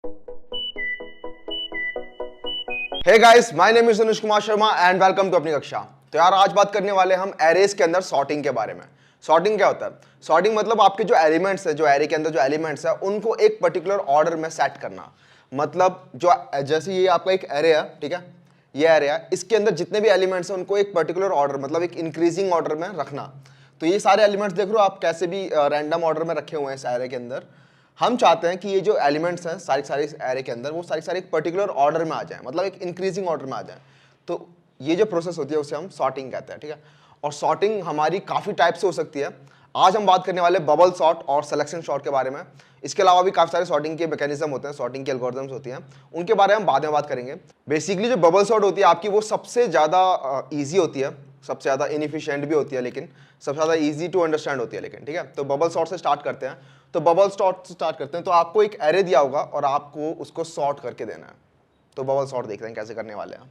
Hey guys, my name is Anuj Kumar Sharma and welcome to अपनी कक्षा। तो यार आज बात करने वाले हम एरेज के अंदर सॉर्टिंग के बारे में। सॉर्टिंग क्या होता है? सॉर्टिंग मतलब आपके जो एलिमेंट्स है, जो एरे के अंदर जो एलिमेंट्स है, उनको एक पर्टिकुलर ऑर्डर में सेट करना। मतलब जो जैसे ये आपका एक एरे है, ठीक है, ये एरे है, इसके अंदर जितने भी एलिमेंट्स हैं उनको एक पर्टिकुलर ऑर्डर, मतलब एक इंक्रीजिंग ऑर्डर में रखना। तो ये सारे एलिमेंट्स देख रहे हो आप कैसे भी रैंडम ऑर्डर में रखे हुए हैं इस एरे के अंदर। हम चाहते हैं कि ये जो एलिमेंट्स हैं सारी इस एरे के अंदर, वो सारी एक पर्टिकुलर ऑर्डर में आ जाए, मतलब एक इंक्रीजिंग ऑर्डर में आ जाए। तो ये जो प्रोसेस होती है उसे हम सॉर्टिंग कहते हैं, ठीक है। और सॉर्टिंग हमारी काफ़ी टाइप से हो सकती है। आज हम बात करने वाले बबल सॉर्ट और सिलेक्शन सॉर्ट के बारे में। इसके अलावा भी काफ़ी सारे सॉर्टिंग के मैकेनिज्म होते हैं, सॉर्टिंग के एल्गोरिथम्स होती हैं, उनके बारे में हम बाद में बात करेंगे। बेसिकली जो बबल सॉर्ट होती है आपकी, वो सबसे ज़्यादा ईजी होती है, सबसे ज़्यादा इनएफिशिएंट भी होती है, लेकिन सबसे ज़्यादा ईजी टू अंडरस्टैंड होती है, लेकिन ठीक है। तो बबल सॉर्ट से स्टार्ट करते हैं। तो बबल सॉर्ट से स्टार्ट करते हैं। तो आपको एक एरे दिया होगा और आपको उसको सॉर्ट करके देना है। तो बबल सॉर्ट देखते हैं कैसे करने वाले हैं।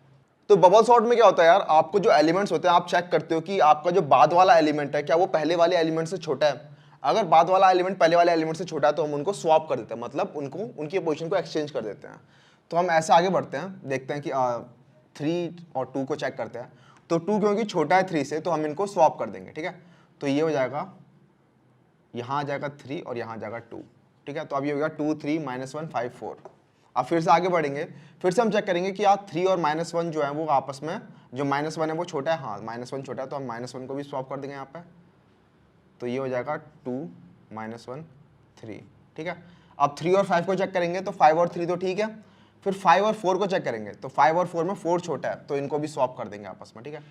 तो बबल सॉर्ट में क्या होता है यार, आपको जो एलिमेंट्स होते हैं आप चेक करते हो कि आपका जो बाद वाला एलिमेंट है क्या वो पहले वाले एलिमेंट से छोटा है। अगर बाद वाला एलिमेंट पहले वाले एलिमेंट से छोटा है तो हम उनको स्वैप कर देते हैं, मतलब उनको उनकी पोजीशन को एक्सचेंज कर देते हैं। तो हम ऐसे आगे बढ़ते हैं, देखते हैं कि 3 और 2 को चेक करते हैं। तो 2 क्योंकि छोटा है 3 से, तो हम इनको स्वैप कर देंगे, ठीक है। तो ये हो जाएगा, यहाँ आ जाएगा 3 और यहाँ आ जाएगा 2, ठीक है। तो अब ये हो गया 2 3 -1 5 4। अब फिर से आगे बढ़ेंगे, फिर से हम चेक करेंगे कि यार 3 और -1 जो है वो आपस में, जो -1 है वो छोटा है, हाँ -1 छोटा है, तो हम -1 को भी स्वैप कर देंगे यहाँ पे। तो ये हो जाएगा 2 -1 3, ठीक है। अब 3 और 5 को चेक करेंगे तो 5 और 3 तो ठीक है। फिर 5 और 4 को चेक करेंगे तो 5 और 4 में 4 छोटा है, तो इनको भी स्वैप कर देंगे आपस में, ठीक है।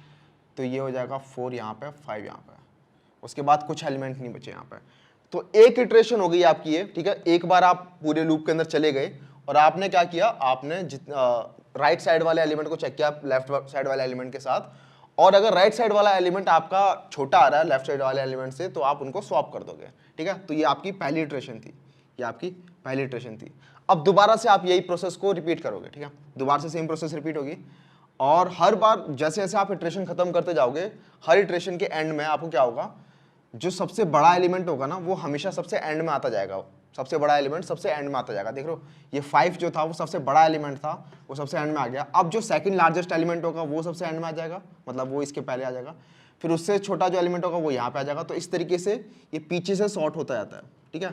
तो ये हो जाएगा 4 यहाँ पे, 5 यहाँ पे। उसके बाद कुछ एलिमेंट नहीं बचे यहाँ पे। तो एक इटरेशन हो गई आपकी ये, ठीक है। एक बार आप पूरे लूप के अंदर चले गए और आपने क्या किया, आपने राइट साइड वाले एलिमेंट को चेक किया लेफ्ट साइड वाले एलिमेंट के साथ, और अगर राइट साइड वाला एलिमेंट आपका छोटा आ रहा है लेफ्ट साइड वाले एलिमेंट से, तो आप उनको स्वैप कर दोगे, ठीक है। तो ये आपकी पहली इटरेशन थी, ये आपकी पहली इटरेशन थी। अब दोबारा से आप यही प्रोसेस को रिपीट करोगे, ठीक है। दोबारा से सेम प्रोसेस रिपीट होगी, और हर बार जैसे जैसे आप इटरेशन खत्म करते जाओगे, हर इटरेशन के एंड में आपको क्या होगा, जो सबसे बड़ा एलिमेंट होगा ना वो हमेशा सबसे एंड में आता जाएगा। सबसे बड़ा एलिमेंट सबसे एंड में आता जाएगा। देख लो, ये 5 जो था वो सबसे बड़ा एलिमेंट था, वो सबसे एंड में आ गया। अब जो सेकंड लार्जेस्ट एलिमेंट होगा वो सबसे एंड में आ जाएगा, मतलब वो इसके पहले आ जाएगा। फिर उससे छोटा जो एलिमेंट होगा वो यहाँ पे आ जाएगा। तो इस तरीके से ये पीछे से सॉर्ट होता जाता है, ठीक है।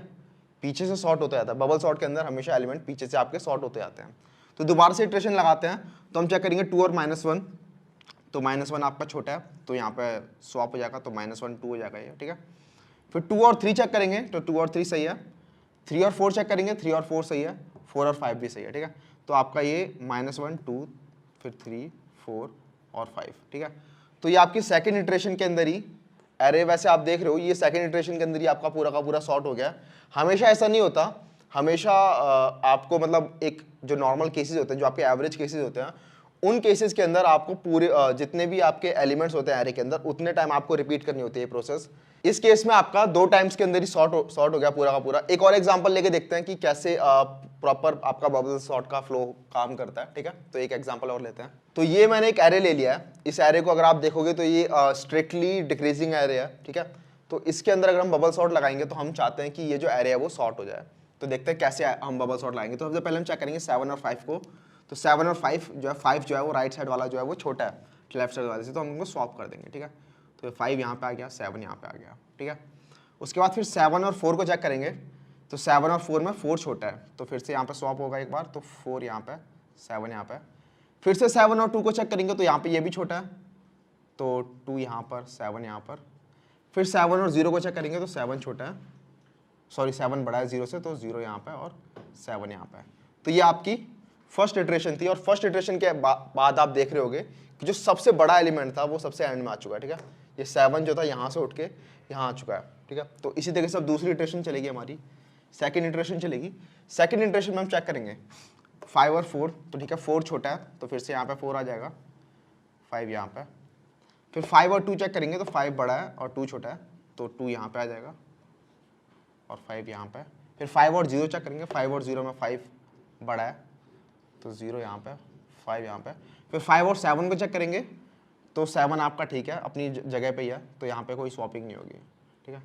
पीछे से सॉर्ट होता जाता है। बबल सॉर्ट के अंदर हमेशा एलिमेंट पीछे से आपके सॉर्ट होते जाते हैं। तो दोबारा से इटरेशन लगाते हैं, तो हम चेक करेंगे 2 और -1। तो -1 आपका छोटा है, तो यहाँ पे स्वैप हो जाएगा, तो -1 2 हो जाएगा ये, ठीक है। फिर 2 और 3 चेक करेंगे तो 2 और 3 सही है। 3 और 4 चेक करेंगे, 3 और 4 सही है। 4 और 5 भी सही है, ठीक है। तो आपका ये -1 2 फिर 3 4 और 5, ठीक है। तो ये आपकी सेकंड इटरेशन के अंदर ही एरे, वैसे आप देख रहे हो ये सेकंड इटरेशन के अंदर ही आपका पूरा का पूरा सॉर्ट हो गया। हमेशा ऐसा नहीं होता, हमेशा आपको मतलब एक जो नॉर्मल केसेस होते हैं, जो आपके एवरेज केसेस होते हैं, उन केसेस के अंदर आपको पूरे जितने भी आपके एलिमेंट्स होते हैं एरे के अंदर, उतने टाइम आपको रिपीट करनी होती है ये प्रोसेस। इस केस में आपका 2 टाइम्स के अंदर ही सॉर्ट हो गया पूरा का पूरा। एक और एग्जांपल लेके देखते हैं कि कैसे प्रॉपर आपका बबल सॉर्ट का फ्लो काम करता है, ठीक है। तो एक एग्जांपल और लेते हैं। तो ये मैंने एक एरे ले लिया है। इस एरे को अगर आप देखोगे तो ये स्ट्रिक्टली डिक्रीजिंग एरे है, ठीक है। तो इसके अंदर अगर हम बबल सॉर्ट लगाएंगे तो हम चाहते हैं कि ये जो एरे है वो सॉर्ट हो जाए। तो देखते हैं कैसे हम बबल सॉर्ट लाएंगे। तो सबसे पहले हम चेक करेंगे 7 और 5 को। तो 7 और 5 जो है, 5 जो है वो राइट साइड वाला जो है वो छोटा है लेफ्ट साइड वाले से, तो हम उनको स्वैप कर देंगे, ठीक है। तो 5 यहाँ पे आ गया, 7 यहाँ पे आ गया, ठीक है। उसके बाद फिर 7 और 4 को चेक करेंगे। तो 7 और 4 में 4 छोटा है, तो फिर से यहाँ पे स्वैप होगा एक बार। तो 4 यहाँ पे, 7 यहाँ पे। फिर से 7 और 2 को चेक करेंगे तो यहाँ पे ये भी छोटा है, तो 2 यहाँ पर, 7 यहाँ पर। फिर 7 और 0 को चेक करेंगे तो 7 छोटा है, सॉरी 7 बड़ा है 0 से, तो 0 यहाँ पे और 7 यहाँ पे। तो ये आपकी फर्स्ट इटरेशन थी। और फर्स्ट इटरेशन के बाद आप देख रहे होगे कि जो सबसे बड़ा एलिमेंट था वो सबसे एंड में आ चुका है, ठीक है। ये 7 जो था यहाँ से उठ के यहाँ आ चुका है, ठीक है। तो इसी तरीके से अब दूसरी इटरेशन चलेगी हमारी, सेकंड इटरेशन चलेगी। सेकंड इटरेशन में हम चेक करेंगे 5 और 4, तो ठीक है 4 छोटा है, तो फिर से यहाँ पे 4 आ जाएगा, 5 यहाँ पे। फिर 5 और 2 चेक करेंगे तो 5 बड़ा है और 2 छोटा है, तो 2 यहाँ पे आ जाएगा और 5 यहाँ पे। फिर 5 और 0 चेक करेंगे, 5 और 0 में 5 बड़ा है, तो 0 यहाँ पे, 5 यहाँ पे। फिर 5 और 7 को चेक करेंगे तो 7 आपका ठीक है अपनी जगह पे ही है, तो यहाँ पे कोई स्वैपिंग नहीं होगी, ठीक है।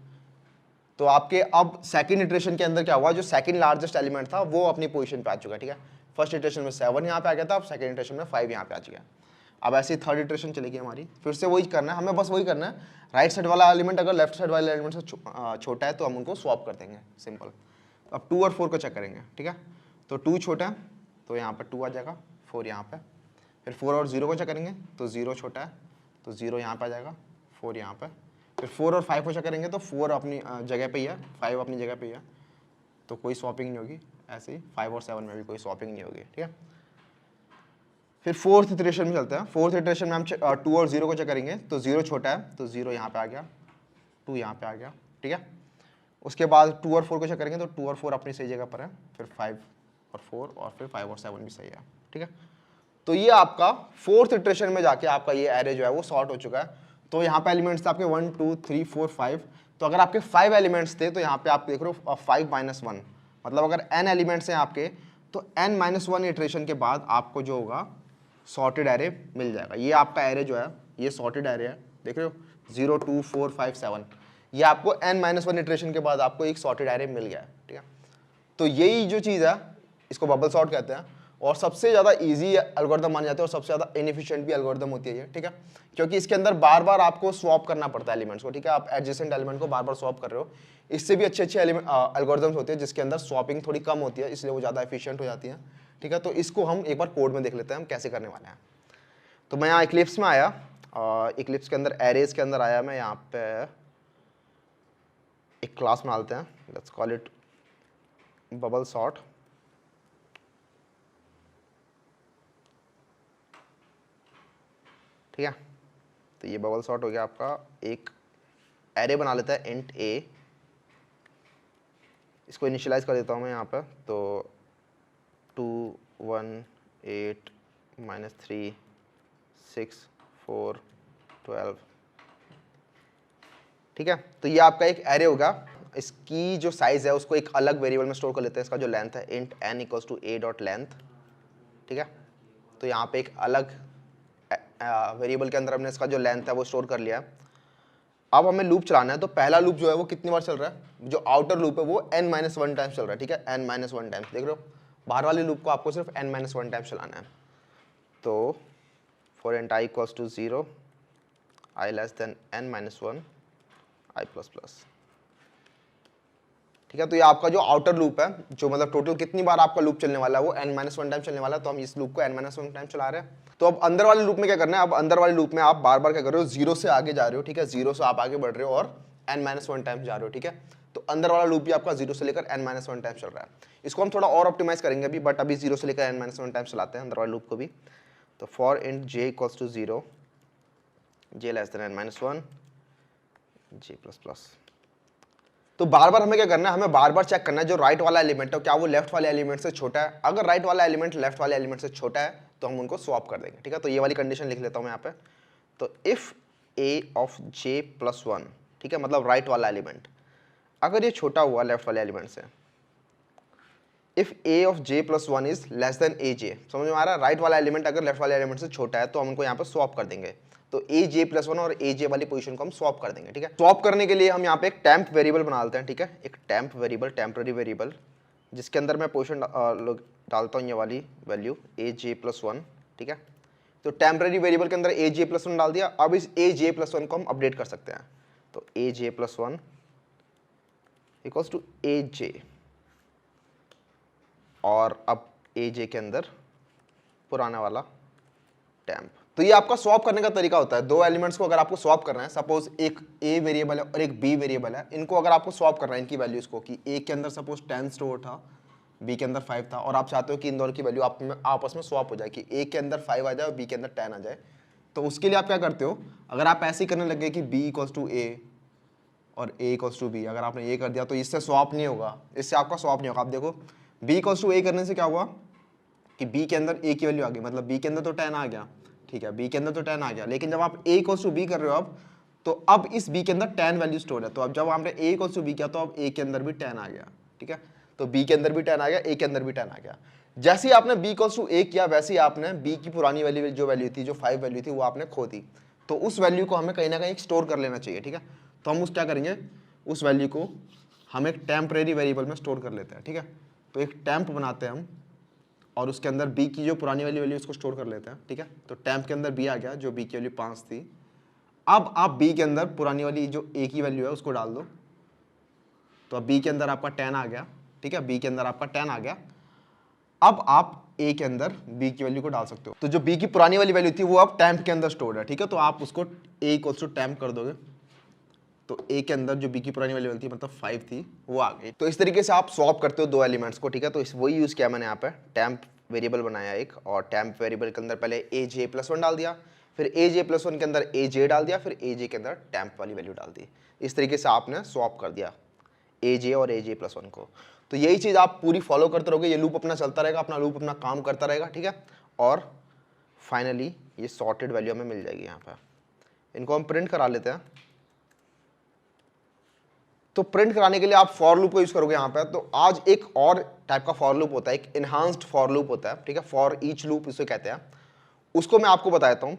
तो आपके अब सेकंड इटरेशन के अंदर क्या हुआ, जो सेकंड लार्जेस्ट एलिमेंट था वो अपनी पोजीशन पे आ चुका है, ठीक है। फर्स्ट इटरेशन में 7 यहाँ पे आ गया था, अब सेकंड इटरेशन में 5 यहाँ पे आ गया। अब ऐसे ही थर्ड इटरेशन चलेगी हमारी, फिर से वही करना है हमें, बस वही करना है। राइट साइड वाला एलिमेंट अगर लेफ्ट साइड वाले एलिमेंट से छोटा है तो हम उनको स्वैप कर देंगे, सिंपल। अब 2 और 4 को चेक करेंगे, ठीक है। तो 2 छोटा है तो यहाँ पर 2 आ जाएगा, 4 यहाँ पे। फिर 4 और 0 को चेक करेंगे तो 0 छोटा है तो 0 यहाँ पे आ जाएगा, 4 यहाँ पे। फिर 4 और 5 को चेक करेंगे तो 4 अपनी जगह पे ही है, 5 अपनी जगह पे ही है, तो कोई स्वैपिंग नहीं होगी। ऐसे ही 5 और 7 में भी कोई स्वैपिंग नहीं होगी, ठीक है। फिर फोर्थ इटरेशन में चलते हैं। फोर्थ इटरेशन में हम 2 और 0 को चेक करेंगे तो 0 छोटा है तो 0 यहाँ पे आ गया, 2 यहाँ पे आ गया, ठीक है। उसके बाद 2 और 4 को चेक करेंगे तो 2 और 4 अपनी सही जगह पर है, फिर 5 और 4 और फिर 5 और 7 भी सही है, ठीक है। तो ये आपका फोर्थ इटरेशन में जाके आपका ये एरे जो है वो सॉर्ट हो चुका है। तो यहाँ पे एलिमेंट्स थे आपके 1 2 3 4 5। तो अगर आपके 5 एलिमेंट्स थे तो यहाँ पे आप देख रहे हो 5 - 1, मतलब अगर n एलिमेंट्स हैं आपके तो n - 1 इटरेशन के बाद आपको जो होगा सॉर्टेड एरे मिल जाएगा। ये आपका एरे जो है ये सॉर्टेड एरे है, देख रहे हो 0 2 4 5 7। ये आपको n - 1 इटरेशन के बाद आपको एक सॉर्टेड एरे मिल गया है, ठीक है। तो यही जो चीज़ है इसको बबल सॉर्ट कहते हैं, और सबसे ज़्यादा इजी एल्गोरिथम मान जाते हैं और सबसे ज़्यादा इनएफिशिएंट भी एल्गोरिथम होती है ये, ठीक है। क्योंकि इसके अंदर बार बार आपको स्वैप करना पड़ता है एलिमेंट्स को, ठीक है। आप एडजेसेंट एलिमेंट को बार बार स्वैप कर रहे हो। इससे भी अच्छे अच्छे एल्गोरिथम्स होते हैं जिसके अंदर स्वैपिंग थोड़ी कम होती है, इसलिए वो ज़्यादा एफिशिएंट हो जाती है, ठीक है। तो इसको हम एक बार कोड में देख लेते हैं हम कैसे करने वाले हैं। तो मैं यहाँ इक्लिप्स में आया, इक्लिप्स के अंदर एरेज के अंदर आया मैं, यहाँ पे एक क्लास बना लेते हैं, let's call it bubble sort. ठीक है, तो ये बबल सॉर्ट हो गया आपका। एक एरे बना लेता है इंट a, इसको इनिशियलाइज कर देता हूँ मैं यहाँ पे। तो 2 1 8 -3 6 4 12, ठीक है। तो ये आपका एक एरे होगा। इसकी जो साइज है उसको एक अलग वेरिएबल में स्टोर कर लेते हैं। इसका जो लेंथ है इंट n = a.length, ठीक है। तो यहाँ पे एक अलग वेरिएबल के अंदर हमने इसका जो लेंथ है वो स्टोर कर लिया है। अब हमें लूप चलाना है। तो पहला लूप जो है वो कितनी बार चल रहा है, जो आउटर लूप है वो n - 1 टाइम्स चल रहा है, ठीक है। n - 1 टाइम्स, देख रहे हो। बाहर वाले लूप को आपको सिर्फ n - 1 टाइम्स चलाना है। तो for int i = 0, i n - 1, i++, ठीक है। तो ये आपका जो आउटर लूप है, जो मतलब टोटल कितनी बार आपका लूप चलने वाला है वो n - 1 टाइम चलने वाला है। तो हम इस लूप को n - 1 टाइम चला रहे हैं। तो अब अंदर वाले लूप में क्या करना है, अब अंदर वाले लूप में आप बार बार क्या कर रहे हो, 0 से आगे जा रहे हो, ठीक है। 0 से आप आगे बढ़ रहे हो और n - 1 टाइम जा रहे हो, ठीक है। तो अंदर वाला लूप भी आपका 0 से लेकर n - 1 टाइम चल रहा है। इसको हम थोड़ा और ऑप्टिमाइज करेंगे अभी, बट अभी 0 से लेकर n - 1 टाइम चलाते हैं अंदर वाले लूप को भी। तो for int j = 0, j n - 1, j++। तो बार बार हमें क्या करना है, हमें बार बार चेक करना है जो राइट वाला एलिमेंट है क्या वो लेफ्ट वाले एलिमेंट से छोटा है। अगर राइट वाला एलिमेंट लेफ्ट वाले एलिमेंट से छोटा है तो हम उनको स्वैप कर देंगे, ठीक है। तो ये वाली कंडीशन लिख लेता हूँ मैं यहाँ पे। तो इफ a of j+1, ठीक है, मतलब राइट वाला एलिमेंट अगर ये छोटा हुआ लेफ्ट वाले एलिमेंट से, if a of j+1 is < aj, समझ में आ रहा है। राइट वाला एलिमेंट अगर लेफ्ट वाले एलिमेंट से छोटा है तो हम उनको यहाँ पे स्वैप कर देंगे। तो aj+1 और aj वाली पोजीशन को हम स्वैप कर देंगे, ठीक है। स्वैप करने के लिए हम यहाँ पे एक टेम्प वेरिएबल बना लेते हैं, ठीक है। एक टेम्प वेरिएबल, टेम्पररी वेरिएबल, जिसके अंदर मैं पोजीशन डालता हूँ ये वाली वैल्यू aj+1, ठीक है। तो टेम्पररी वेरिएबल के अंदर aj+1 डाल दिया। अब इस aj+1 को हम अपडेट कर सकते हैं। तो aj+1 = aj, और अब aj के अंदर पुराना वाला टेम्प। तो ये आपका स्वैप करने का तरीका होता है। दो एलिमेंट्स को अगर आपको स्वैप करना है, सपोज एक a वेरिएबल है और एक b वेरिएबल है, इनको अगर आपको स्वैप करना है, इनकी वैल्यूज को, कि a के अंदर सपोज 10 स्टोर था, b के अंदर 5 था, और आप चाहते हो कि इन दोनों की वैल्यू आपस में स्वैप हो जाए, कि a के अंदर 5 आ जाए और b के अंदर 10 आ जाए। तो उसके लिए आप क्या करते हो, अगर आप ऐसे ही करने लगे कि b = a और a = b, अगर आपने ये कर दिया तो इससे स्वैप नहीं होगा, इससे आपका स्वैप नहीं होगा। आप देखो b = a करने से क्या हुआ कि b के अंदर a की वैल्यू आ गई, मतलब b के अंदर तो 10 आ गया, ठीक है। b के अंदर तो 10 आ गया, लेकिन जब आप a = b कर रहे हो अब, तो अब इस b के अंदर 10 वैल्यू स्टोर है। तो अब जब आपने a = b किया तो अब a के अंदर भी 10 आ गया, ठीक है। तो b के अंदर भी 10 आ गया, a के अंदर भी 10 आ गया। जैसे ही आपने b = a किया, वैसे ही आपने b की पुरानी वैल्यू जो वैल्यू थी, जो 5 वैल्यू थी, वो आपने खो दी। तो उस वैल्यू को हमें कहीं ना कहीं स्टोर कर लेना चाहिए, ठीक है। तो हम उस क्या करेंगे, उस वैल्यू को हम एक टेम्परेरी वेरिएबल में स्टोर कर लेते हैं, ठीक है। तो एक टेम्प बनाते हैं हम और उसके अंदर बी की जो पुरानी वाली वैल्यू उसको स्टोर कर लेते हैं, ठीक है। तो टेम्प के अंदर बी आ गया, जो बी की वैल्यू 5 थी। अब आप बी के अंदर पुरानी वाली जो ए की वैल्यू है उसको डाल दो, तो अब बी के अंदर आपका 10 आ गया, ठीक है। बी के अंदर आपका 10 आ गया। अब आप ए के अंदर बी की वैल्यू को डाल सकते हो। तो जो बी की पुरानी वाली वैल्यू थी वो अब टेम्प के अंदर स्टोर है, ठीक है। तो आप उसको ए इक्वल्स टू टेम्प कर दोगे, तो ए के अंदर जो बी की पुरानी वैल्यू थी मतलब 5 थी वो आ गई। तो इस तरीके से आप स्वैप करते हो दो एलिमेंट्स को, ठीक है। तो इस वही यूज किया मैंने यहाँ पे, टेम्प वेरिएबल बनाया एक, और टेम्प वेरिएबल के अंदर पहले ए जे प्लस 1 डाल दिया, फिर ए जे प्लस 1 के अंदर ए जे डाल दिया, फिर ए जे के अंदर टेम्प वाली वैल्यू डाल दी। इस तरीके से आपने स्वैप कर दिया ए जे और ए जे प्लस 1 को। तो यही चीज़ आप पूरी फॉलो करते रहोगे, ये लूप अपना चलता रहेगा, अपना लूप अपना काम करता रहेगा, ठीक है। और फाइनली ये सॉर्टेड वैल्यू हमें मिल जाएगी। यहाँ पर इनको हम प्रिंट करा लेते हैं। तो प्रिंट कराने के लिए आप फॉर लूप को यूज करोगे यहाँ पे। तो आज एक और टाइप का फॉर लूप होता है, एक इनहांस्ड फॉर लूप होता है, ठीक है। फॉर ईच लूप इसे कहते हैं, उसको मैं आपको बताता हूँ।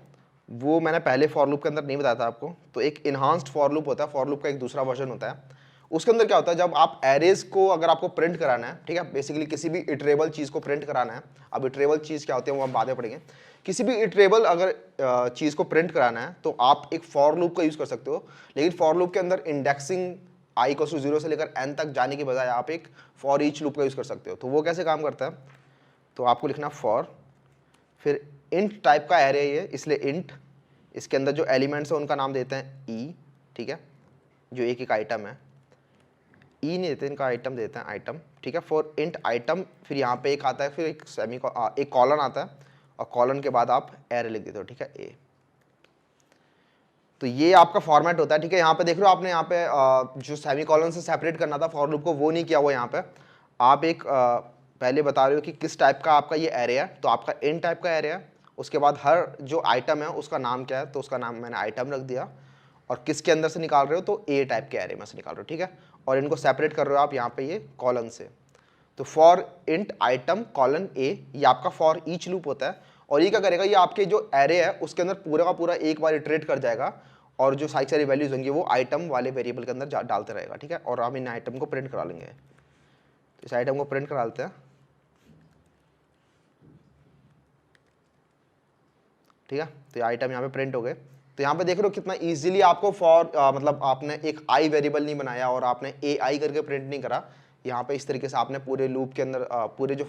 वो मैंने पहले फॉर लूप के अंदर नहीं बताया था आपको। तो एक इनहांस्ड फॉर लूप होता है, फॉर लूप का एक दूसरा वर्जन होता है। उसके अंदर क्या होता है, जब आप एरेज को अगर आपको प्रिंट कराना है, ठीक है, बेसिकली किसी भी इटरेबल चीज़ को प्रिंट कराना है। अब इटरेबल चीज़ क्या होती है वो हम बाद में पढ़ेंगे। किसी भी इटरेबल अगर चीज़ को प्रिंट कराना है तो आप एक फॉर लूप का यूज़ कर सकते हो। लेकिन फॉर लूप के अंदर इंडेक्सिंग आई इक्वल्स टू 0 से लेकर n तक जाने की बजाय आप एक फॉर ईच लूप का यूज़ कर सकते हो। तो वो कैसे काम करता है, तो आपको लिखना फॉर, फिर इंट टाइप का एरे है ये, इसलिए इंट, इसके अंदर जो एलिमेंट्स है उनका नाम देते हैं ई, ठीक है, जो एक एक आइटम है। ई नहीं देते, इनका आइटम देते हैं आइटम, ठीक है। फॉर इंट आइटम, फिर यहाँ पे एक आता है, फिर एक एक कॉलन आता है, और कॉलन के बाद आप एरे लिख देते हो, ठीक है, ए। तो ये आपका फॉर्मेट होता है, ठीक है। यहाँ पे देख रहे हो आपने, यहाँ पे जो सेमीकोलन से सेपरेट करना था फॉर लूप को वो नहीं किया हुआ। यहाँ पे आप एक पहले बता रहे हो कि किस टाइप का आपका ये एरे है, तो आपका इन टाइप का एरे है। उसके बाद हर जो आइटम है उसका नाम क्या है, तो उसका नाम मैंने आइटम रख दिया। और किसके अंदर से निकाल रहे हो, तो ए टाइप के एरे में से निकाल रहे हो, ठीक है। और इनको सेपरेट कर रहे हो आप यहाँ पे ये कॉलन से। तो फॉर इंट आइटम कॉलन ए, ये आपका फॉर ईच लूप होता है। और ये क्या करेगा, ये आपके जो एरे है उसके अंदर पूरा का पूरा एक बार इटरेट कर जाएगा, और जो सारी वैल्यूज होंगी वो आइटम वाले वेरिएबल के अंदर डालते रहेगा, ठीक है। और हम इन आइटम को प्रिंट करा लेंगे। तो इस आइटम को प्रिंट करा लेते हैं, ठीक है। तो ये आइटम यहाँ पे प्रिंट हो गए। तो यहाँ पे देख रहे हो कितना इजीली आपको फॉर मतलब आपने एक आई वेरिएबल नहीं बनाया और आपने ए आई करके प्रिंट नहीं करा। यहाँ पे इस तरीके से आपने पूरे लूप के अंदर पूरे जो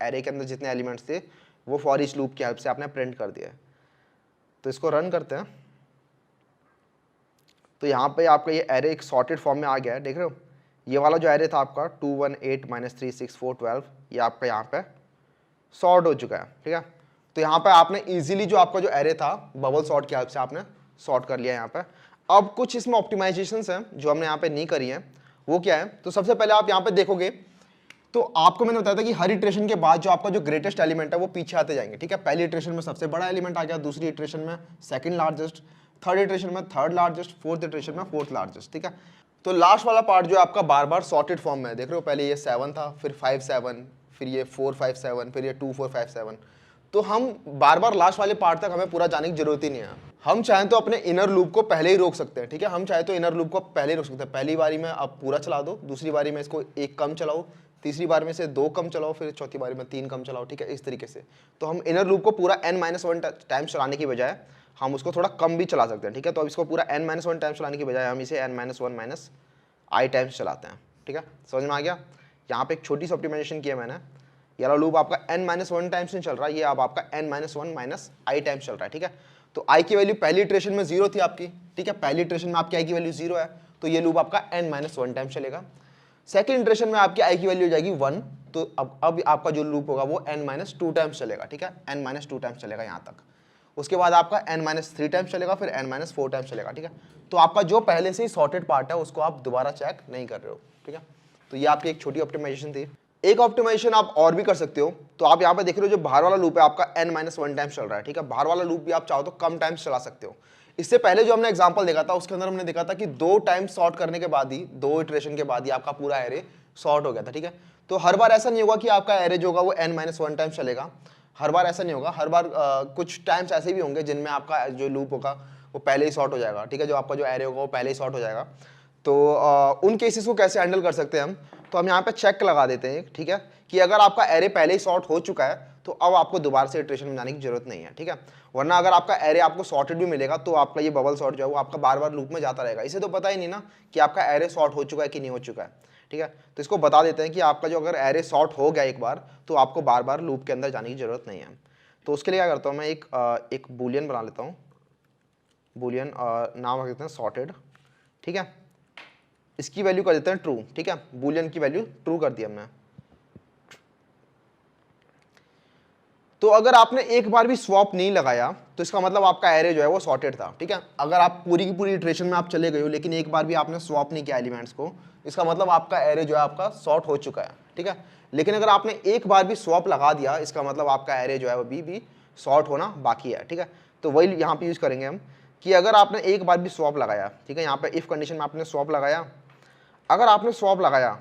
एरे के अंदर जितने एलिमेंट्स थे वो फॉर ईच लूप की हेल्प से आपने प्रिंट कर दिया। तो इसको रन करते हैं। तो यहाँ पे आपका ये एरे एक सॉर्टेड फॉर्म में आ गया है, देख रहे हो। ये वाला जो एरे था आपका 2 1 8 -3 6 4 12, ये आपका यहाँ पे सॉर्ट हो चुका है, ठीक है। तो यहाँ पे आपने इजीली जो आपका जो एरे था बबल सॉर्ट की हेल्प से आपने सॉर्ट कर लिया यहाँ पे। अब कुछ इसमें ऑप्टिमाइजेशंस हैं जो हमने यहाँ पे नहीं करी हैं, वो क्या है। तो सबसे पहले आप यहाँ पे देखोगे तो आपको मैंने बताया था कि हर इटरेशन के बाद जो आपका जो ग्रेटेस्ट एलिमेंट है वो पीछे आते जाएंगे, ठीक है। पहली इटरेशन में सबसे बड़ा एलिमेंट आ गया, दूसरी इटरेशन में सेकंड लार्जेस्ट, थर्ड इटरेशन में थर्ड लार्जेस्ट, फोर्थ इटरेशन में फोर्थ लार्जेस्ट, ठीक है। तो लास्ट वाला पार्ट जो है आपका बार बार सॉर्टेड फॉर्म में है, देख रहे हो। पहले ये 7 था, फिर 5 7, फिर ये 4 5 7, फिर ये 2 4 5 7। तो हम बार बार लास्ट वाले पार्ट तक हमें पूरा जाने की जरूरत ही नहीं है। हम चाहें तो अपने इनर लूप को पहले ही रोक सकते हैं, ठीक है। हम चाहे तो इनर लूप को पहले ही रोक सकते हैं। पहली बारी में आप पूरा चला दो, दूसरी बारी में इसको एक कम चलाओ, तीसरी बार में से 2 कम चलाओ, फिर चौथी बारी में 3 कम चलाओ, ठीक है, इस तरीके से। तो हम इनर लूप को पूरा n-1 टाइम्स चलाने की बजाय हम उसको थोड़ा कम भी चला सकते हैं, ठीक है। तो अब इसको पूरा n-1 टाइम्स चलाने की बजाय हम इसे n-1 - i टाइम्स चलाते हैं, ठीक है। समझ में आ गया। यहाँ पे एक छोटी सी ऑप्टिमाइजेशन किया मैंने। ये वाला लूप आपका n-1 टाइम्स नहीं चल रहा, ये अब आपका n-1 - i टाइम्स चल रहा है, ठीक है। तो i की वैल्यू पहली इटरेशन में 0 थी आपकी, ठीक है। पहली इटरेशन में आपकी i की वैल्यू 0 है, तो ये लूप आपका n-1 टाइम्स चलेगा। सेकंड इटरेशन में आपकी i की वैल्यू हो जाएगी 1, तो अब आपका जो लूप होगा वो n-2 टाइम्स चलेगा, ठीक है। n-2 टाइम्स चलेगा यहाँ तक। उसके बाद आपका n-3 टाइम्स चलेगा, फिर n-4 टाइम्स चलेगा, ठीक है। तो आपका जो पहले से ही सॉर्टेड पार्ट है उसको आप दोबारा चेक नहीं कर रहे हो, ठीक है। तो ये आपकी एक छोटी ऑप्टिमाइजेशन थी। एक ऑप्टिमाइजेशन आप और भी कर सकते हो। तो आप यहाँ पे देख रहे हो जो बाहर वाला लूप है आपका n-1 टाइम्स चल रहा है, ठीक है। बाहर वाला लूप भी आप चाहो तो कम टाइम्स चला सकते हो। इससे पहले जो हमने एग्जांपल देखा था उसके अंदर हमने देखा था कि 2 टाइम्स सॉर्ट करने के बाद ही, 2 इटरेशन के बाद ही आपका पूरा एरे सॉर्ट हो गया था, ठीक है। तो हर बार ऐसा नहीं होगा कि आपका एरे जो होगा वो n-1 टाइम्स चलेगा, हर बार ऐसा नहीं होगा। हर बार कुछ टाइम्स ऐसे भी होंगे जिनमें आपका जो लूप होगा वो पहले ही सॉर्ट हो जाएगा, ठीक है। जो आपका जो एरे होगा वो पहले ही सॉर्ट हो जाएगा। तो उन केसेस को कैसे हैंडल कर सकते हैं हम, तो हम यहाँ पे चेक लगा देते हैं, ठीक है, कि अगर आपका एरे पहले ही सॉर्ट हो चुका है तो अब आपको दोबारा से इटरेशन में जाने की जरूरत नहीं है, ठीक है। वरना अगर आपका एरे आपको सॉर्टेड भी मिलेगा तो आपका ये बबल सॉर्ट जो है वो आपका बार बार लूप में जाता रहेगा। इसे तो पता ही नहीं ना कि आपका एरे सॉर्ट हो चुका है कि नहीं हो चुका है, ठीक है। तो इसको बता देते हैं कि आपका जो अगर एरे सॉर्ट हो गया एक बार तो आपको बार बार लूप के अंदर जाने की जरूरत नहीं है। तो उसके लिए क्या करता हूँ मैं, एक बूलियन बना लेता हूँ, बूलियन नाम रख देते हैं सॉर्टेड, ठीक है। इसकी वैल्यू कर देते हैं ट्रू, ठीक है, बूलियन की वैल्यू ट्रू कर दी हमने। तो अगर आपने एक बार भी स्वैप नहीं लगाया तो इसका मतलब आपका एरे जो है वो सॉर्टेड था, ठीक है। अगर आप पूरी की पूरी इटरेशन में आप चले गए हो लेकिन एक बार भी आपने स्वैप नहीं किया एलिमेंट्स को, इसका मतलब आपका एरे जो है आपका सॉर्ट हो चुका है, ठीक है। लेकिन अगर आपने एक बार भी स्वैप लगा दिया इसका मतलब आपका एरे जो है वो भी सॉर्ट होना बाकी है, ठीक है। तो वही यहाँ पे यूज करेंगे हम कि अगर आपने एक बार भी स्वैप लगाया, ठीक है, यहाँ पे इफ कंडीशन में आपने स्वैप लगाया, अगर आपने स्वैप लगाया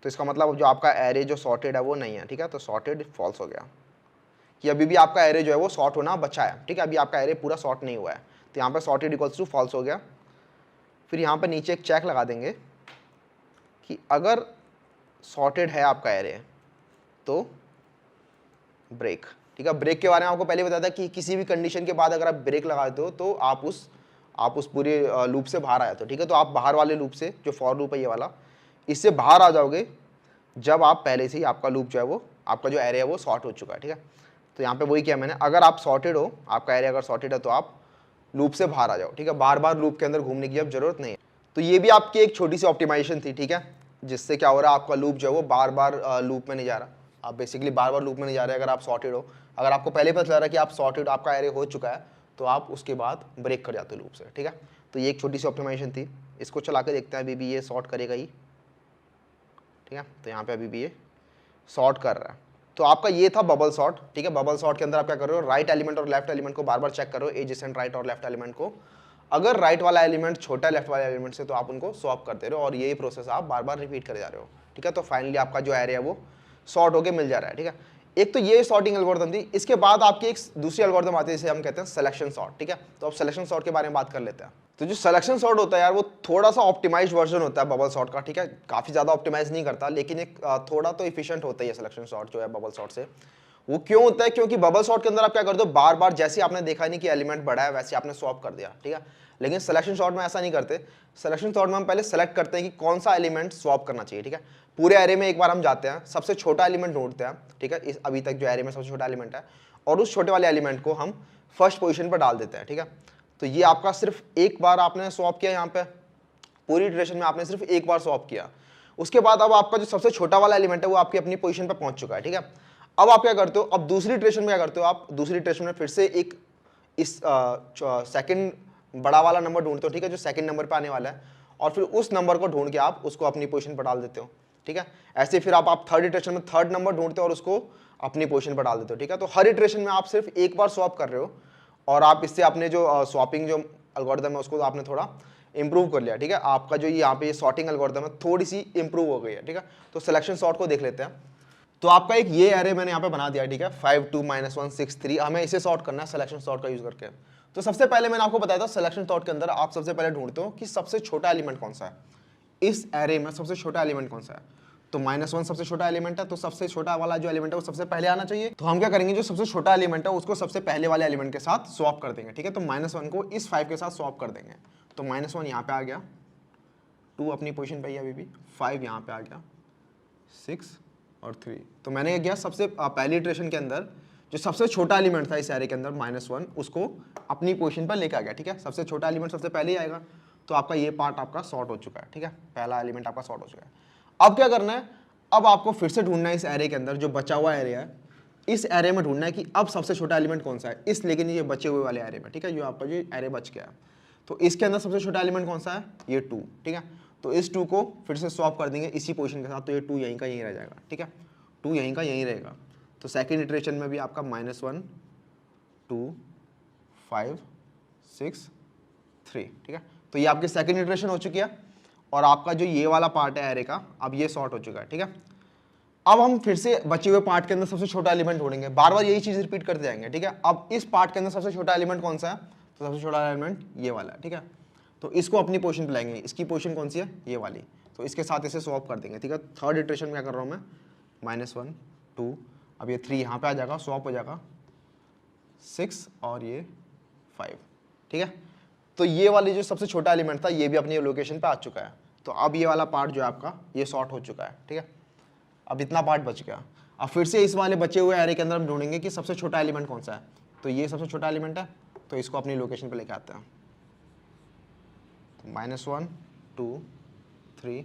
तो इसका मतलब जो आपका एरे जो सॉर्टेड है वो नहीं है, ठीक है। तो सॉर्टेड फॉल्स हो गया कि अभी भी आपका एरे जो है वो सॉर्ट होना बचा है, ठीक है, अभी आपका एरे पूरा सॉर्ट नहीं हुआ है। तो यहाँ पर सॉर्टेड इक्वल्स टू फॉल्स हो गया। फिर यहाँ पर नीचे एक चेक लगा देंगे कि अगर सॉर्टेड है आपका एरे तो ब्रेक, ठीक है। ब्रेक के बारे में आपको पहले बताया था कि किसी भी कंडीशन के बाद अगर आप ब्रेक लगाते हो तो आप उस पूरे लूप से बाहर आए, तो ठीक है। तो आप बाहर वाले लूप से, जो फॉर लूप है ये वाला, इससे बाहर आ जाओगे जब आप पहले से ही आपका लूप जो है वो, आपका जो एरे है वो सॉर्ट हो चुका है, ठीक है। तो यहाँ पे वही किया मैंने, अगर आप सॉर्टेड हो, आपका एरे अगर सॉर्टेड है तो आप लूप से बाहर आ जाओ, ठीक है। बार बार लूप के अंदर घूमने की अब जरूरत नहीं है। तो ये भी आपकी एक छोटी सी ऑप्टिमाइजेशन थी, ठीक है, जिससे क्या हो रहा है, आपका लूप जो है वो बार बार लूप में नहीं जा रहा, आप बेसिकली बार बार लूप में नहीं जा रहे अगर आप सॉर्टेड हो। अगर आपको पहले पता चल रहा है कि आप सॉर्टेड, आपका एरे हो चुका है, तो आप उसके बाद ब्रेक कर जाते हो लूप से, ठीक है। तो ये एक छोटी सी ऑप्टिमाइजेशन थी। इसको चला के देखते हैं, अभी भी ये सॉर्ट करेगा ही, ठीक है। तो यहाँ पे अभी भी ये सॉर्ट कर रहा है। तो आपका ये था बबल सॉर्ट, ठीक है। बबल सॉर्ट के अंदर आप क्या कर रहे हो, राइट एलिमेंट और लेफ्ट एलिमेंट को बार बार चेक करो, एडजेसेंट राइट और लेफ्ट एलिमेंट को। अगर राइट वाला एलिमेंट छोटा है लेफ्ट वाले एलिमेंट से तो आप उनको स्वैप करते रहो और यही प्रोसेस आप बार बार रिपीट करे जा रहे हो, ठीक है। तो फाइनली आपका जो एरे है वो सॉर्ट होके मिल जा रहा है, ठीक है। एक तो ये सॉर्टिंग एल्गोरिथम थी। इसके बाद आपकी एक दूसरी एल्गोरिथम आती है जिसे हम कहते हैं सिलेक्शन सॉर्ट, ठीक है। तो अब सिलेक्शन सॉर्ट के बारे में बात कर लेते हैं। तो जो सिलेक्शन सॉर्ट होता है यार, वो थोड़ा सा ऑप्टिमाइज्ड वर्जन होता है बबल सॉर्ट का, ठीक है। काफी ज्यादा ऑप्टिमाइज नहीं करता लेकिन एक थोड़ा तो इफिशिएंट होता है सिलेक्शन सॉर्ट जो है बबल सॉर्ट से। वो क्यों होता है, क्योंकि बबल सॉर्ट के अंदर आप क्या करते हो, बार बार जैसे आपने देखा नहीं कि एलिमेंट बढ़ा है वैसे आपने स्वैप कर दिया, ठीक है। लेकिन सिलेक्शन सॉर्ट में ऐसा नहीं करते। सिलेक्शन सॉर्ट में हम पहले सेलेक्ट करते हैं कि कौन सा एलिमेंट स्वैप करना चाहिए, ठीक है। पूरे एरे में एक बार हम जाते हैं, सबसे छोटा एलिमेंट ढूंढते हैं, ठीक है, इस अभी तक जो एरे में सबसे छोटा एलिमेंट है, और उस छोटे वाले एलिमेंट को हम फर्स्ट पोजीशन पर डाल देते हैं, ठीक है। तो ये आपका सिर्फ एक बार आपने स्वैप किया, यहाँ पे पूरी इटरेशन में आपने सिर्फ एक बार स्वैप किया। उसके बाद अब आपका जो सबसे छोटा वाला एलिमेंट है वो आपकी अपनी पोजीशन पर पहुंच चुका है, ठीक है। अब आप क्या करते हो, अब दूसरी इटरेशन में क्या करते हो, आप दूसरी इटरेशन में फिर से एक इस सेकंड बड़ा वाला नंबर ढूंढते हो, ठीक है, जो सेकंड नंबर पे आने वाला है, और फिर उस नंबर को ढूंढ के आप उसको अपनी पोजीशन पर डाल देते हो, ठीक है। ऐसे फिर आप थर्ड इटरेशन में थर्ड नंबर ढूंढते हो और उसको अपनी पोजीशन पर डाल देते हो, ठीक है। तो हर इटरेशन में आप सिर्फ एक बार स्वैप कर रहे हो और आप इससे अपने जो स्वैपिंग जो एल्गोरिथम है उसको आपने थोड़ा इंप्रूव कर लिया, ठीक है। आपका जो यहाँ पे सॉर्टिंग एल्गोरिथम है थोड़ी सी इंप्रूव हो गई है, ठीक है। तो सिलेक्शन सॉर्ट को देख लेते हैं। तो आपका एक ये एरे मैंने यहाँ पे बना दिया, ठीक है, 5 2 -1 6 3। हमें इसे सॉर्ट करना है सिलेक्शन सॉर्ट का यूज करके। तो सबसे पहले मैंने आपको बताया था सिलेक्शन सॉर्ट के अंदर आप सबसे पहले ढूंढते हो कि सबसे छोटा एलिमेंट कौन सा है, इस एरे में सबसे छोटा एलिमेंट कौन सा है। तो -1 सबसे छोटा एलिमेंट है, तो सबसे छोटा वाला जो एलिमेंट है वो सबसे पहले आना चाहिए। तो हम क्या करेंगे, जो सबसे छोटा एलिमेंट है उसको सबसे पहले वाले एलिमेंट के साथ स्वैप कर देंगे, ठीक है। तो -1 को इस 5 के साथ स्वैप कर देंगे। तो -1 यहाँ पे आ गया, 2 अपनी पोजीशन पे ही अभी भी, 5 यहाँ पे आ गया, 6 और 3। तो मैंने क्या किया, सबसे पहली इटरेशन के अंदर जो सबसे छोटा एलिमेंट था इस एरे के अंदर -1, उसको अपनी पोजीशन पर लेकर आ गया, ठीक है। सबसे छोटा एलिमेंट सबसे पहले ही आएगा, तो आपका ये पार्ट आपका सॉर्ट हो चुका है, ठीक है। पहला एलिमेंट आपका सॉर्ट हो चुका है। अब क्या करना है, अब आपको फिर से ढूंढना है इस एरे के अंदर जो बचा हुआ एरे है, इस एरे में ढूंढना है कि अब सबसे छोटा एलिमेंट कौन सा है इस, लेकिन ये बचे हुए वाले एरे में, ठीक है, जो आपका जो एरे बच गया। तो इसके अंदर सबसे छोटा एलिमेंट कौन सा है, ये 2, ठीक है। तो इस 2 को फिर से स्वैप कर देंगे इसी पोजीशन के साथ, तो ये 2 यहीं का यहीं रह जाएगा, ठीक है, 2 यहीं का यहीं रहेगा। तो सेकंड इटरेशन में भी आपका -1 2 5 6 3, ठीक है। तो ये आपकी सेकंड इटरेशन हो चुकी है और आपका जो ये वाला पार्ट है एरे का, अब ये सॉर्ट हो चुका है, ठीक है। अब हम फिर से बचे हुए पार्ट के अंदर सबसे छोटा एलिमेंट ढूंढेंगे, बार बार यही चीज रिपीट करते जाएंगे, ठीक है। अब इस पार्ट के अंदर सबसे छोटा एलिमेंट कौन सा है, तो सबसे छोटा एलिमेंट ये वाला है, ठीक है। तो इसको अपनी पोजीशन पे लाएंगे, इसकी पोजीशन कौन सी है, ये वाली, तो इसके साथ इसे स्वैप कर देंगे, ठीक है। थर्ड इटरेशन क्या कर रहा हूँ मैं, -1 2, अब ये 3 यहाँ पे आ जाएगा, स्वैप हो जाएगा 6 और ये 5, ठीक है। तो ये वाली जो सबसे छोटा एलिमेंट था ये भी अपनी लोकेशन पे आ चुका है। तो अब ये वाला पार्ट जो है आपका ये सॉर्ट हो चुका है, ठीक है। अब इतना पार्ट बच गया। अब फिर से इस वाले बचे हुए एरे के अंदर हम ढूंढेंगे कि सबसे छोटा एलिमेंट कौन सा है। तो ये सबसे छोटा एलिमेंट है, तो इसको अपनी लोकेशन पे लेके आते हैं। -1 2 3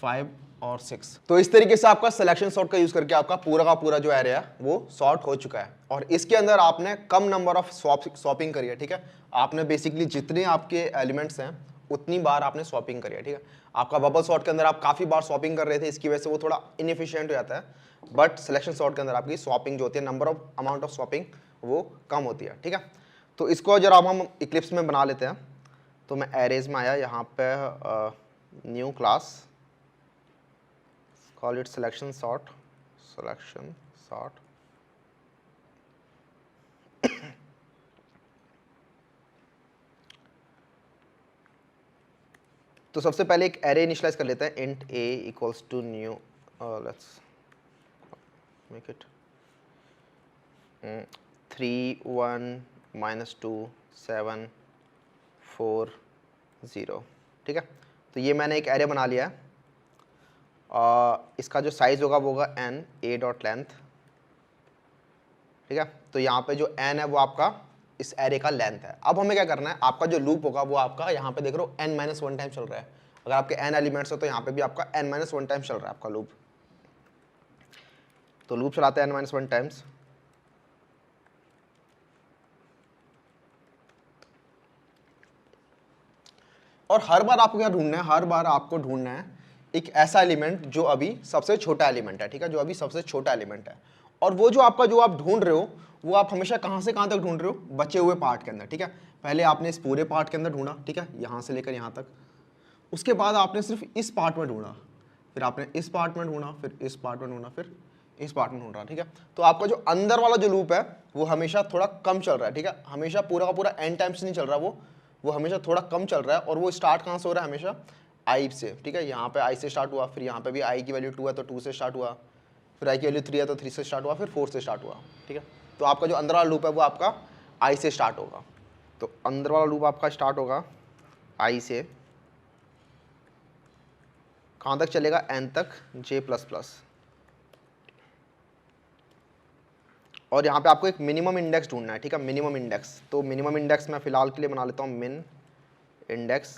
5 और 6। तो इस तरीके से आपका सिलेक्शन सॉर्ट का यूज करके आपका पूरा जो एरे है वो सॉर्ट हो चुका है। और इसके अंदर आपने कम नंबर ऑफ स्वैपिंग करी है, ठीक है। आपने बेसिकली जितने आपके एलिमेंट्स हैं उतनी बार आपने स्वैपिंग करी है, ठीक है। आपका बबल सॉर्ट के अंदर आप काफी बार स्वैपिंग कर रहे थे, इसकी वजह से वो थोड़ा इनएफिशिएंट हो जाता है। बट सिलेक्शन सॉर्ट के अंदर आपकी स्वैपिंग जो होती है, number of amount of swapping वो कम होती है, ठीक है। तो इसको जरा अब हम इक्लिप्स में बना लेते हैं। तो मैं एरेज में आया, यहाँ पे new class, call it selection sort तो सबसे पहले एक एरे इनिशियलाइज कर लेते हैं, int a equals to new, let's make it 3 1 -2 7 4 0, ठीक है। तो ये मैंने एक एरे बना लिया है। इसका जो साइज होगा वो होगा n a डॉट लेंथ, ठीक है। तो यहाँ पे जो n है वो आपका इस एरे का लेंथ है। अब हमें क्या करना है, आपका जो लूप होगा वो आपका यहाँ पे देख रहे हो n-1 टाइम चल रहा है। अगर आपके n एलिमेंट्स हो तो यहाँ पे भी आपका n-1 टाइम चल रहा है आपका लूप। तो लूप चलाते हैं n-1 टाइम्स। और हर बार आपको क्या ढूंढना है, हर बार आपको ढूंढना है एक ऐसा एलिमेंट जो अभी सबसे छोटा एलिमेंट है, ठीक है, जो अभी सबसे छोटा एलिमेंट है। और वो जो आपका जो आप ढूंढ रहे हो वो आप हमेशा कहाँ से कहाँ तक ढूंढ रहे हो, बचे हुए पार्ट के अंदर, ठीक है। पहले आपने इस पूरे पार्ट के अंदर ढूंढा, ठीक है, यहाँ से लेकर यहाँ तक। उसके बाद आपने सिर्फ इस पार्ट में ढूंढा, फिर आपने इस पार्ट में ढूंढा, फिर इस पार्ट में ढूंढा, फिर इस पार्ट में ढूंढा, ठीक है। तो आपका जो अंदर वाला जो लूप है वो हमेशा थोड़ा कम चल रहा है, ठीक है। हमेशा पूरा का पूरा n टाइम्स नहीं चल रहा, वो हमेशा थोड़ा कम चल रहा है। और वो स्टार्ट कहाँ से हो रहा है, हमेशा i से, ठीक है। यहाँ पे i से स्टार्ट हुआ, फिर यहाँ पे भी i की वैल्यू 2 है तो 2 से स्टार्ट हुआ, फिर i की वैल्यू 3 है तो 3 से स्टार्ट हुआ, फिर 4 से स्टार्ट हुआ, ठीक है। तो आपका जो अंदर वाला लूप है वो आपका i से स्टार्ट होगा। तो अंदर वाला लूप आपका स्टार्ट होगा i से, कहाँ तक चलेगा, n तक j++। और यहाँ पे आपको एक मिनिमम इंडेक्स ढूंढना है, ठीक है, मिनिमम इंडेक्स। तो मिनिमम इंडेक्स मैं फिलहाल के लिए बना लेता हूँ मिन इंडेक्स।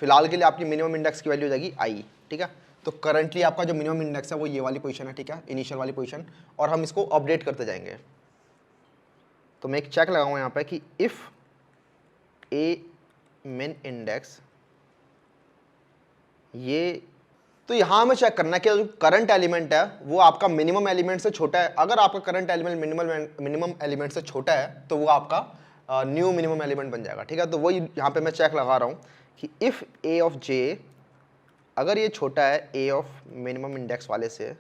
फिलहाल के लिए आपकी मिनिमम इंडेक्स की वैल्यू हो जाएगी i, ठीक है। तो करंटली आपका जो मिनिमम इंडेक्स है वो ये वाली पोजीशन है, ठीक है, इनिशियल वाली पोजीशन। और हम इसको अपडेट करते जाएंगे। तो मैं एक चेक लगाऊंगा यहाँ पे कि इफ ए मिन इंडेक्स, ये तो यहाँ में चेक करना है कि जो करंट एलिमेंट है वो आपका मिनिमम एलिमेंट से छोटा है। अगर आपका करंट एलिमेंट मिनिमम एलिमेंट से छोटा है तो वो आपका न्यू मिनिमम एलिमेंट बन जाएगा, ठीक है। तो वही यहाँ पे मैं चेक लगा रहा हूँ कि इफ़ ए ऑफ जे, अगर ये छोटा है ए ऑफ मिनिमम इंडेक्स वाले से,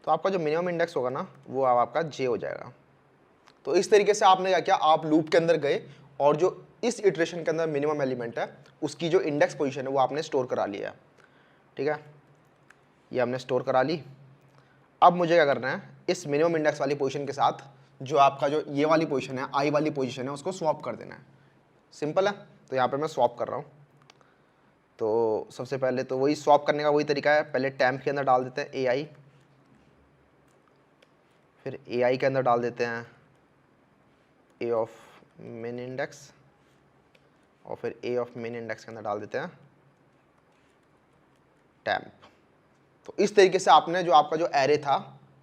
तो आपका जो मिनिमम इंडेक्स होगा ना वो आपका जे हो जाएगा। तो इस तरीके से आपने क्या किया, आप लूप के अंदर गए और जो इस इटरेशन के अंदर मिनिमम एलिमेंट है उसकी जो इंडेक्स पोजीशन है वो आपने स्टोर करा लिया है, ठीक है। ये हमने स्टोर करा ली। अब मुझे क्या करना है, इस मिनिमम इंडेक्स वाली पोजीशन के साथ जो आपका जो ये वाली पोजीशन है, आई वाली पोजीशन है, उसको स्वैप कर देना है। सिंपल है। तो यहाँ पे मैं स्वैप कर रहा हूँ। तो सबसे पहले तो वही स्वैप करने का वही तरीका है, पहले टैम्प के अंदर डाल देते हैं AI, फिर AI के अंदर डाल देते हैं A ऑफ मिन इंडेक्स, और फिर A ऑफ मिन इंडेक्स के अंदर डाल देते हैं टैम्प। तो इस तरीके से आपने जो आपका जो एरे था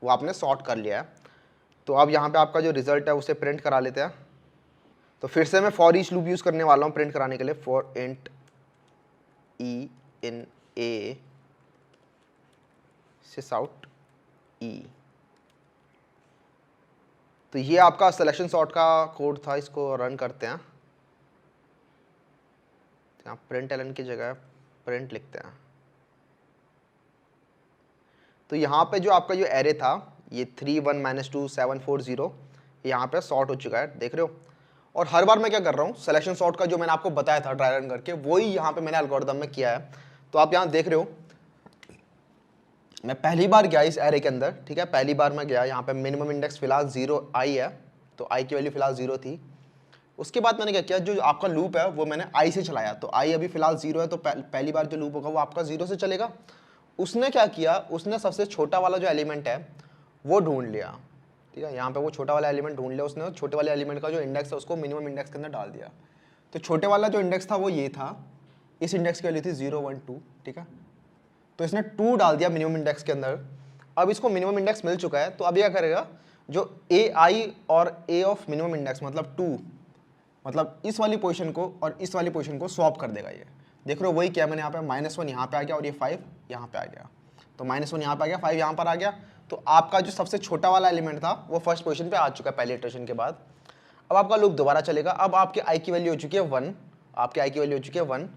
वो आपने सॉर्ट कर लिया है। तो अब यहाँ पे आपका जो रिजल्ट है उसे प्रिंट करा लेते हैं। तो फिर से मैं फॉर ईच लूप यूज़ करने वाला हूँ प्रिंट कराने के लिए, फॉर इंट ई इन ए सिस आउट ई। तो ये आपका सिलेक्शन सॉर्ट का कोड था, इसको रन करते हैं। यहाँ प्रिंट एलन की जगह प्रिंट लिखते हैं। तो यहाँ पे जो आपका जो एरे था ये 3 1 -2 7 4 0 यहाँ पे सॉर्ट हो चुका है, देख रहे हो। और हर बार मैं क्या कर रहा हूँ, सिलेक्शन सॉर्ट का जो मैंने आपको बताया था ट्राई रन करके, वही यहाँ पे मैंने एल्गोरिथम में किया है। तो आप यहाँ देख रहे हो, मैं पहली बार गया इस एरे के अंदर, ठीक है, पहली बार मैं गया यहाँ पे, मिनिमम इंडेक्स फिलहाल 0 आई है, तो आई की वैल्यू फिलहाल 0 थी। उसके बाद मैंने क्या किया, जो आपका लूप है वो मैंने आई से चलाया, तो आई अभी फिलहाल 0 है, तो पहली बार जो लूप होगा वो आपका 0 से चलेगा। उसने क्या किया, उसने सबसे छोटा वाला जो एलिमेंट है वो ढूंढ लिया, ठीक है, यहाँ पे वो छोटा वाला एलिमेंट ढूंढ लिया उसने, छोटे वाले एलिमेंट का जो इंडेक्स है उसको मिनिमम इंडेक्स के अंदर डाल दिया। तो छोटे वाला जो इंडेक्स था वो ये था, इस इंडेक्स की वैल्यू थी 0 1 2, ठीक है, तो इसने 2 डाल दिया मिनिमम इंडेक्स के अंदर। अब इसको मिनिमम इंडेक्स मिल चुका है, तो अब क्या करेगा, जो ए आई और ए ऑफ मिनिमम इंडेक्स मतलब 2, मतलब इस वाली पोजीशन को और इस वाली पोजीशन को स्वैप कर देगा। ये देख रहे हो वही क्या, मैंने यहाँ पे -1 यहाँ पे आ गया और ये 5 यहाँ पे आ गया, तो -1 यहाँ पे आ गया, 5 यहाँ पर आ गया, तो आपका जो सबसे छोटा वाला एलिमेंट था वो फर्स्ट पोजीशन पे आ चुका है पहले इटरेशन के बाद। अब आपका लूप दोबारा चलेगा, अब आपके आई की वैल्यू हो चुकी है 1, आपके आई की वैल्यू हो चुकी है 1,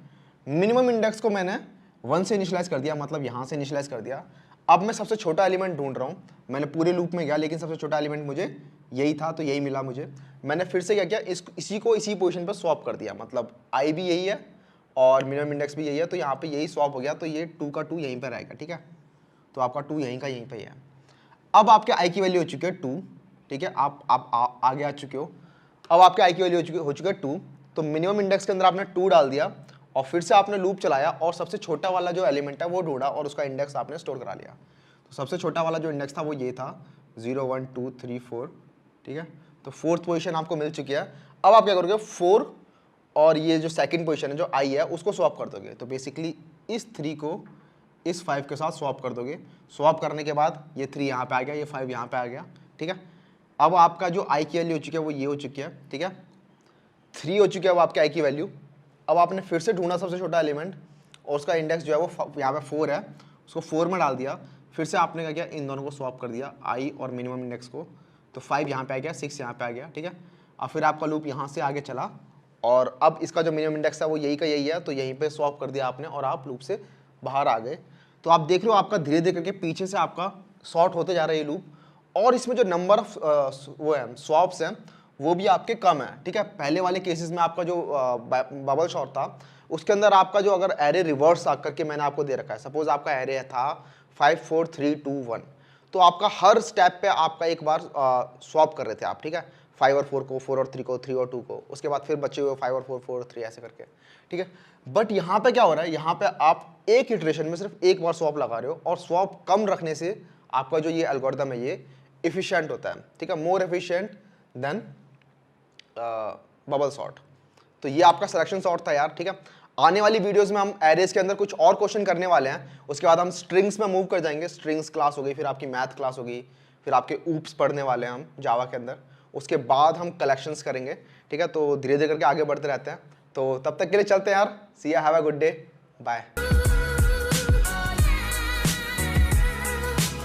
मिनिमम इंडेक्स को मैंने 1 से इनिशियलाइज कर दिया, मतलब यहाँ से इनिशियलाइज कर दिया। अब मैं सबसे छोटा एलिमेंट ढूंढ रहा हूँ, मैंने पूरे लूप में गया लेकिन सबसे छोटा एलिमेंट मुझे यही था, तो यही मिला मुझे। मैंने फिर से क्या किया, इसी को इसी पोजीशन पर स्वैप कर दिया, मतलब आई भी यही है और मिनिमम इंडेक्स भी यही है, तो यहाँ पे यही स्वैप हो गया, तो ये 2 का 2 यहीं पर रहेगा, ठीक है, तो आपका 2 यहीं का यहीं पर ही है। अब आपके आई की वैल्यू हो चुकी है 2, ठीक है, आप आगे आ चुके हो। अब आपके आई की वैल्यू हो चुकी है 2, तो मिनिमम इंडेक्स के अंदर आपने 2 डाल दिया और फिर से आपने लूप चलाया और सबसे छोटा वाला जो एलिमेंट है वो ढूंढा और उसका इंडेक्स आपने स्टोर करा लिया। तो सबसे छोटा वाला जो इंडेक्स था वो ये था 0 1 2 3 4, ठीक है, तो 4th पोजीशन आपको मिल चुकी है। अब आप क्या करोगे, 4 और ये जो सेकंड पोजीशन है जो आई है उसको स्वैप कर दोगे, तो बेसिकली इस 3 को इस 5 के साथ स्वैप कर दोगे। स्वैप करने के बाद ये 3 यहाँ पे आ गया, ये 5 यहाँ पे आ गया, ठीक है। अब आपका जो आई की वैल्यू हो चुकी है वो ये हो चुकी है, ठीक है, 3 हो चुकी है अब आपके आई की वैल्यू। अब आपने फिर से ढूंढा सबसे छोटा एलिमेंट और उसका इंडेक्स जो है वो यहाँ पे 4 है, उसको 4 में डाल दिया। फिर से आपने क्या किया, इन दोनों को स्वैप कर दिया, आई और मिनिमम इंडेक्स को, तो 5 यहाँ पे आ गया, 6 यहाँ पे आ गया, ठीक है। अब फिर आपका लूप यहाँ से आगे चला और अब इसका जो मिनिमम इंडेक्स है वो यही का यही है, तो यहीं पे स्वैप कर दिया आपने और आप लूप से बाहर आ गए। तो आप देख रहे हो आपका धीरे धीरे करके पीछे से आपका शॉर्ट होते जा रहा है ये लूप, और इसमें जो नंबर ऑफ वो है स्वैप्स हैं वो भी आपके कम है, ठीक है। पहले वाले केसेस में आपका जो बबल शॉर्ट था उसके अंदर आपका जो अगर एरे रिवर्स आकर के मैंने आपको दे रखा है, सपोज आपका एरे था 5 4 3 2 1, तो आपका हर स्टेप पे आपका एक बार स्वैप कर रहे थे आप, ठीक है, 5 और 4 को, 4 और 3 को, 3 और 2 को, उसके बाद फिर बचे हुए 5 और 4 4 और 3 ऐसे करके, ठीक है। बट यहाँ पे क्या हो रहा है, यहाँ पे आप एक इटरेशन में सिर्फ एक बार स्वैप लगा रहे हो, और स्वैप कम रखने से आपका जो ये एल्गोरिथम है ये इफिशिएंट होता है, ठीक है, more efficient then bubble sort. तो ये आपका सिलेक्शन सॉर्ट था यार, ठीक है। आने वाली वीडियोस में हम एरेज के अंदर कुछ और क्वेश्चन करने वाले हैं, उसके बाद हम स्ट्रिंग्स में मूव कर जाएंगे। स्ट्रिंग्स क्लास हो गई, फिर आपकी मैथ क्लास होगी, फिर आपके ऊप्स पढ़ने वाले हैं हम जावा के अंदर, उसके बाद हम कलेक्शंस करेंगे, ठीक है। तो धीरे धीरे करके आगे बढ़ते रहते हैं, तो तब तक के लिए चलते हैं यार, see ya, have a good day, bye.